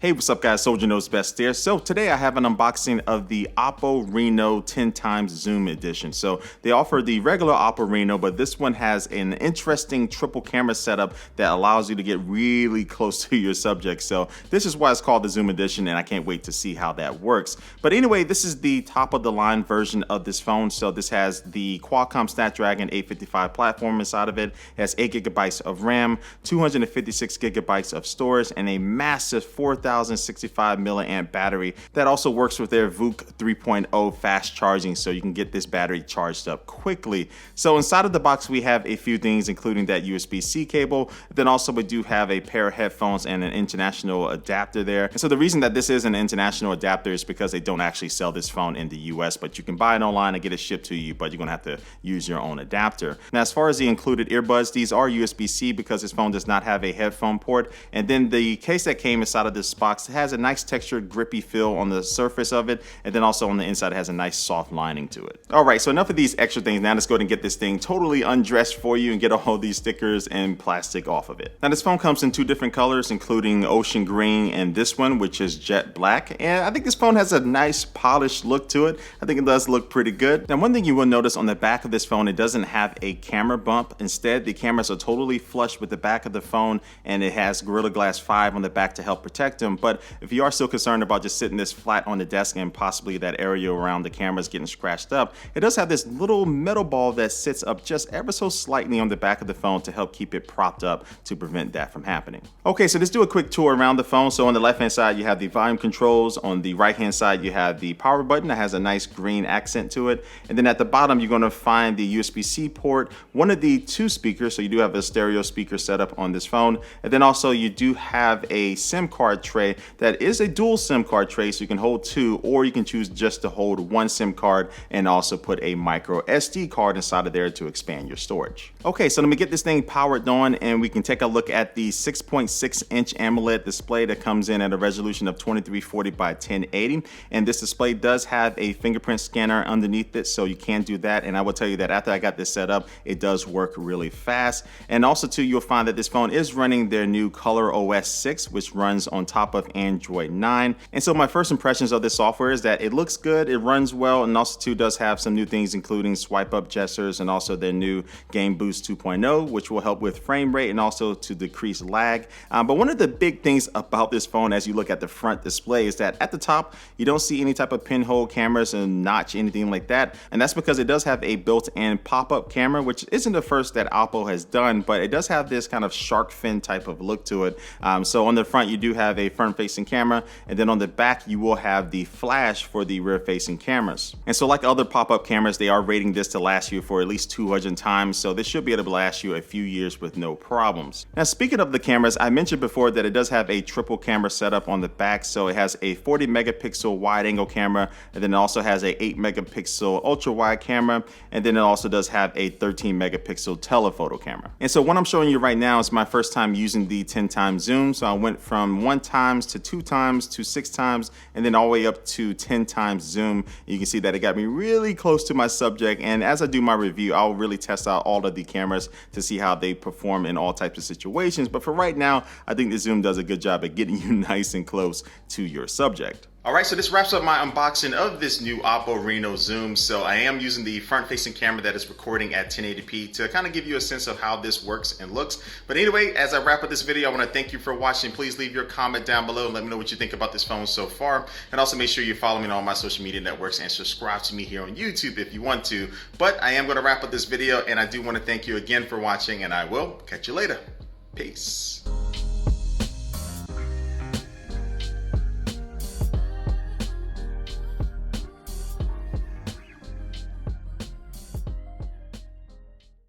Hey, what's up guys, Soldier Knows Best here. So today I have an unboxing of the Oppo Reno 10x zoom edition. So they offer the regular Oppo Reno, but this one has an interesting triple camera setup that allows you to get really close to your subject. So this is why it's called the zoom edition, and I can't wait to see how that works. But anyway, this is the top of the line version of this phone. So this has the Qualcomm Snapdragon 855 platform inside of it. It has 8 gigabytes of RAM, 256 gigabytes of storage, and a massive 4,065 milliamp battery that also works with their VOOC 3.0 fast charging, so you can get this battery charged up quickly. So inside of the box we have a few things, including that USB-C cable. Then also we do have a pair of headphones and an international adapter there. And so the reason that this is an international adapter is because they don't actually sell this phone in the US, but you can buy it online and get it shipped to you, but you're gonna have to use your own adapter. Now as far as the included earbuds, these are USB-C because this phone does not have a headphone port. And then the case that came inside of this box has a nice textured grippy feel on the surface of it, and then also on the inside it has a nice soft lining to it. All right, so enough of these extra things. Now let's go ahead and get this thing totally undressed for you and get all these stickers and plastic off of it. Now this phone comes in two different colors, including ocean green and this one, which is jet black. And I think this phone has a nice polished look to it. I think it does look pretty good. Now one thing you will notice on the back of this phone, it doesn't have a camera bump. Instead, the cameras are totally flush with the back of the phone, and it has Gorilla Glass 5 on the back to help protect them. But if you are still concerned about just sitting this flat on the desk and possibly that area around the cameras getting scratched up, it does have this little metal ball that sits up just ever so slightly on the back of the phone to help keep it propped up to prevent that from happening. Okay, so let's do a quick tour around the phone. So on the left hand side you have the volume controls. On the right hand side you have the power button that has a nice green accent to it. And then at the bottom you're going to find the USB-C port, one of the two speakers, so you do have a stereo speaker setup on this phone. And then also you do have a SIM card tray that is a dual SIM card tray, so you can hold two, or you can choose just to hold one SIM card and also put a micro SD card inside of there to expand your storage. Okay, so let me get this thing powered on and we can take a look at the 6.6-inch AMOLED display that comes in at a resolution of 2340 by 1080. And this display does have a fingerprint scanner underneath it, so you can do that. And I will tell you that after I got this set up, it does work really fast. And also too, you'll find that this phone is running their new Color OS 6, which runs on top of Android 9. And so my first impressions of this software is that it looks good, it runs well, and also too does have some new things, including swipe up gestures and also their new Game Boost 2.0, which will help with frame rate and also to decrease lag. But one of the big things about this phone as you look at the front display is that at the top, you don't see any type of pinhole cameras and notch, anything like that. And that's because it does have a built-in pop-up camera, which isn't the first that Oppo has done, but it does have this kind of shark fin type of look to it. So on the front, you do have a front-facing camera, and then on the back, you will have the flash for the rear-facing cameras. And so like other pop-up cameras, they are rating this to last you for at least 200 times, so this should be able to last you a few years with no problems. Now, speaking of the cameras, I mentioned before that it does have a triple camera setup on the back, so it has a 40 megapixel wide-angle camera, and then it also has a 8 megapixel ultra-wide camera, and then it also does have a 13 megapixel telephoto camera. And so what I'm showing you right now is my first time using the 10x zoom, so I went from 1x to 2x to 6x, and then all the way up to 10x zoom. You can see that it got me really close to my subject, and as I do my review, I'll really test out all of the cameras to see how they perform in all types of situations. But for right now, I think the zoom does a good job at getting you nice and close to your subject. All right, so this wraps up my unboxing of this new Oppo Reno Zoom. So I am using the front-facing camera that is recording at 1080p to kind of give you a sense of how this works and looks. But anyway, as I wrap up this video, I want to thank you for watching. Please leave your comment down below and let me know what you think about this phone so far. And also make sure you follow me on all my social media networks and subscribe to me here on YouTube if you want to. But I am going to wrap up this video, and I do want to thank you again for watching, and I will catch you later. Peace.